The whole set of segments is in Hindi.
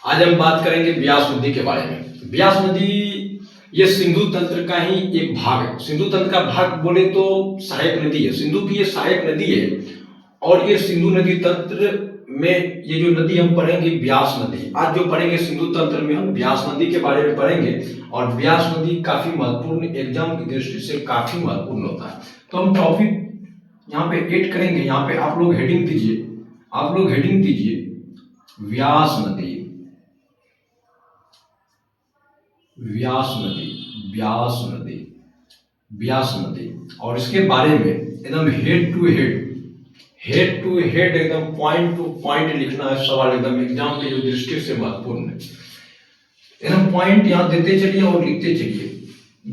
आज हम बात करेंगे ब्यास नदी के बारे में। ब्यास नदी ये सिंधु तंत्र का ही एक भाग है। सिंधु तंत्र का भाग बोले तो सहायक नदी है। सिंधु की ये सहायक नदी है और ये सिंधु नदी तंत्र में ये जो नदी हम पढ़ेंगे ब्यास नदी। आज जो पढ़ेंगे सिंधु तंत्र में हम ब्यास नदी के बारे में पढ़ेंगे और ब्यास नदी काफी महत्वपूर्ण, एग्जाम की दृष्टि से काफी महत्वपूर्ण होता है। तो हम टॉपिक यहाँ पे ऐड करेंगे। यहाँ पे आप लोग हेडिंग दीजिए व्यास नदी, व्यास नदी, व्यास नदी। और इसके बारे में एकदम हेड टू हेड एकदम पॉइंट टू पॉइंट लिखना है। सवाल एकदम एग्जाम की जो दृष्टि से महत्वपूर्ण है। एकदम पॉइंट यहाँ देते चलिए और लिखते चलिए।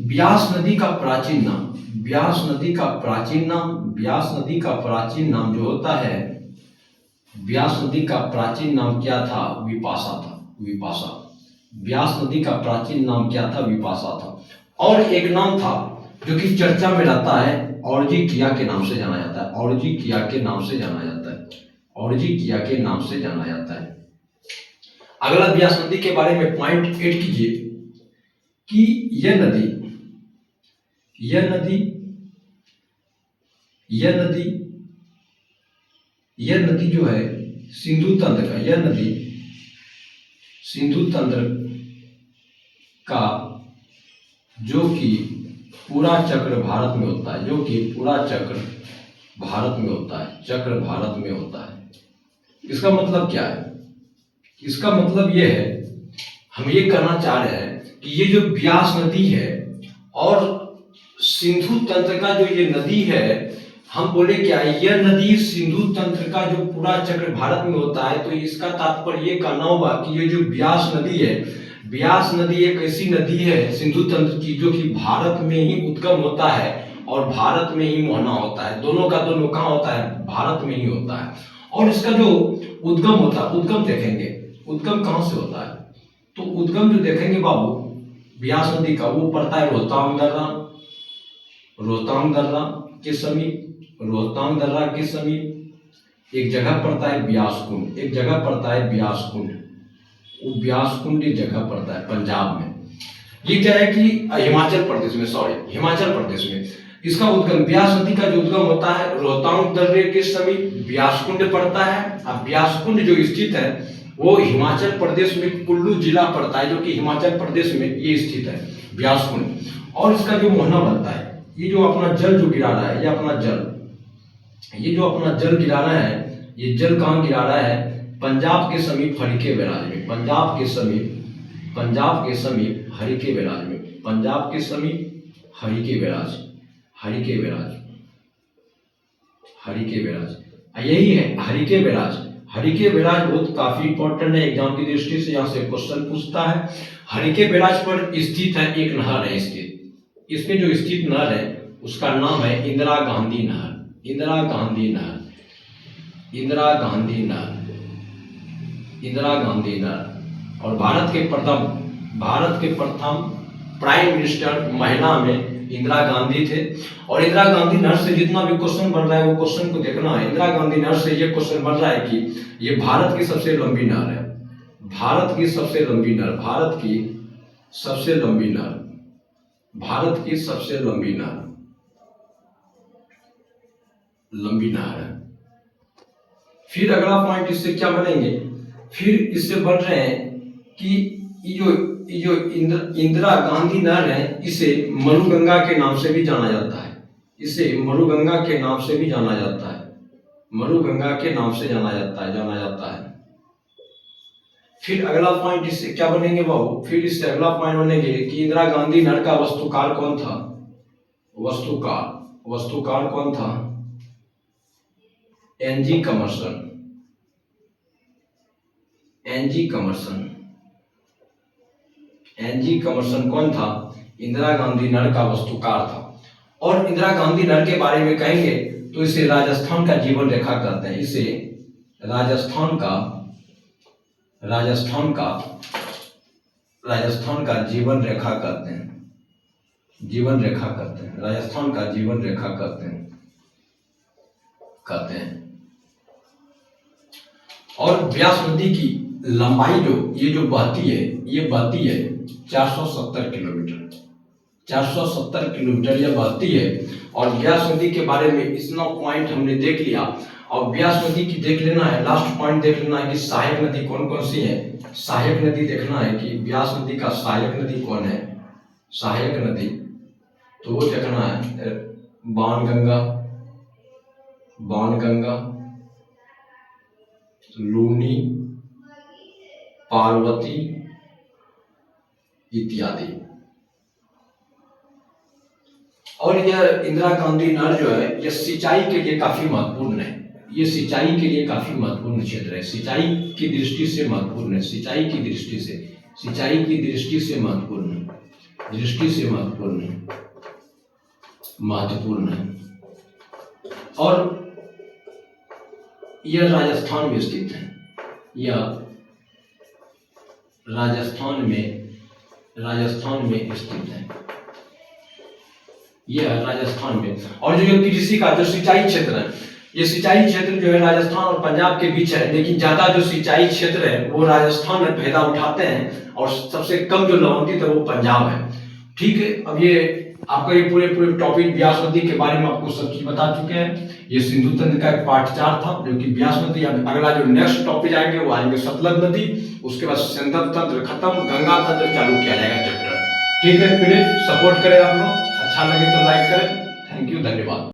ब्यास नदी का प्राचीन नाम, ब्यास नदी का प्राचीन नाम जो होता है, ब्यास नदी का प्राचीन नाम क्या था? विपाशा था। ब्यास नदी का प्राचीन नाम क्या था? विपाशा था। और एक नाम था जो कि चर्चा में रहता है, औरजी के नाम से जाना जाता है। औरजी के नाम से जाना जाता है। अगला ब्यास नदी के बारे में पॉइंट ऐड कीजिए कि यह नदी जो है सिंधु तंत्र का, यह नदी सिंधु तंत्र का जो कि पूरा चक्र भारत में होता है, चक्र भारत में होता है। इसका मतलब क्या है? इसका मतलब यह है, हम ये कहना चाह रहे हैं कि ये जो ब्यास नदी है और सिंधु तंत्र का जो ये नदी है, हम बोले क्या, यह नदी सिंधु तंत्र का जो पूरा चक्र भारत में होता है। तो इसका तात्पर्य ये कहना होगा कि ये जो ब्यास नदी है, ब्यास नदी एक ऐसी नदी है सिंधु तंत्र की जो कि भारत में ही उद्गम होता है और भारत में ही मोहना होता है। दोनों का दोनों कहाँ होता है? भारत में ही होता है। और इसका जो उद्गम होता है, उद्गम देखेंगे, उद्गम कहाँ से होता है? तो उद्गम जो देखेंगे बाबू ब्यास नदी का, वो पड़ता है रोहतांग दर्रा के समीप एक जगह पड़ता है ब्यास कुंड। वो ब्यास कुंड एक जगह पड़ता है पंजाब में। ये क्या है कि हिमाचल प्रदेश में इसका उद्गम, ब्यास नदी का जो उद्गम होता है रोहतांग दर्रे के समीप ब्यास कुंड पड़ता है। अब ब्यास कुंड जो स्थित है वो हिमाचल प्रदेश में कुल्लू जिला पड़ता है, जो कि हिमाचल प्रदेश में ये स्थित है ब्यास कुंड। और इसका जो मोहना बनता है, ये जो अपना जल जो गिरा रहा है, ये अपना जल गिरा रहा है, ये जल कहाँ गिरा रहा है? पंजाब के समीप हरिके बैराज में। पंजाब के समीप हरिके बैराज यही है हरिके बैराज बहुत काफी इंपॉर्टेंट है एग्जाम की दृष्टि से। यहाँ से क्वेश्चन पूछता है। हरिके बैराज पर स्थित है एक नहर है। इसमें जो स्थित नहर है उसका नाम है इंदिरा गांधी नहर। और भारत के प्रथम प्राइम मिनिस्टर महिला में इंदिरा गांधी थे। और इंदिरा गांधी नहर से जितना भी क्वेश्चन बन रहा है वो क्वेश्चन को देखना है। इंदिरा गांधी नहर से ये क्वेश्चन बन रहा है कि ये भारत की सबसे लंबी नहर है। भारत की सबसे लंबी नहर है। फिर अगला पॉइंट इससे क्या बनेंगे? फिर इससे बन रहे हैं कि ये जो इंदिरा गांधी नहर है, इसे मरुगंगा के नाम से भी जाना जाता है। जाना जाता है। फिर अगला पॉइंट इससे क्या बनेंगे बाबू? फिर इससे अगला पॉइंट बनेंगे कि इंदिरा गांधी नहर का वस्तुकार कौन था? वस्तुकार कौन था? एनजी कमर्सन कौन था? इंदिरा गांधी नहर का वस्तुकार था। और इंदिरा गांधी नहर के बारे में कहेंगे तो इसे राजस्थान का जीवन रेखा कहते हैं। इसे राजस्थान का जीवन रेखा कहते हैं। राजस्थान का जीवन रेखा कहते हैं। और व्यास नदी की लंबाई जो ये जो बहती है, ये बहती है 470 किलोमीटर, 470 किलोमीटर ये बहती है। और ब्यास नदी के बारे में इतना पॉइंट हमने देख लिया। और ब्यास नदी की देख लेना है, लास्ट पॉइंट देख लेना है कि सहायक नदी कौन कौन सी है। सहायक नदी देखना है कि ब्यास नदी का सहायक नदी कौन है, सहायक नदी तो वो देखना है, बाणगंगा, बाणगंगा, लूनी, पार्वती इत्यादि। और यह इंदिरा गांधी नहर जो है यह सिंचाई के लिए काफी महत्वपूर्ण है, ये सिंचाई के लिए काफी महत्वपूर्ण क्षेत्र है, सिंचाई की दृष्टि से महत्वपूर्ण है, सिंचाई की दृष्टि से, सिंचाई की दृष्टि से महत्वपूर्ण है, दृष्टि से महत्वपूर्ण है, महत्वपूर्ण है। और यह राजस्थान में स्थित है, यह राजस्थान में स्थित है, यह राजस्थान में। और जो कृषि का जो सिंचाई क्षेत्र है, ये सिंचाई क्षेत्र जो है राजस्थान और पंजाब के बीच है, लेकिन ज्यादा जो सिंचाई क्षेत्र है वो राजस्थान में फायदा उठाते हैं और सबसे कम जो लवंतित है वो पंजाब है। ठीक है, अब ये आपका ये पूरे टॉपिक ब्यास नदी के बारे में आपको सब चीज बता चुके हैं। ये सिंधु तंत्र का एक पार्ट 4 था जो कि ब्यास नदी। अगला जो नेक्स्ट टॉपिक आएंगे वो आएंगे सतलज नदी, उसके बाद सिंधु तंत्र खत्म, गंगा तंत्र चालू किया जाएगा चैप्टर। ठीक है, प्लीज सपोर्ट करें आप लोग, अच्छा लगे तो लाइक करें। थैंक यू, धन्यवाद।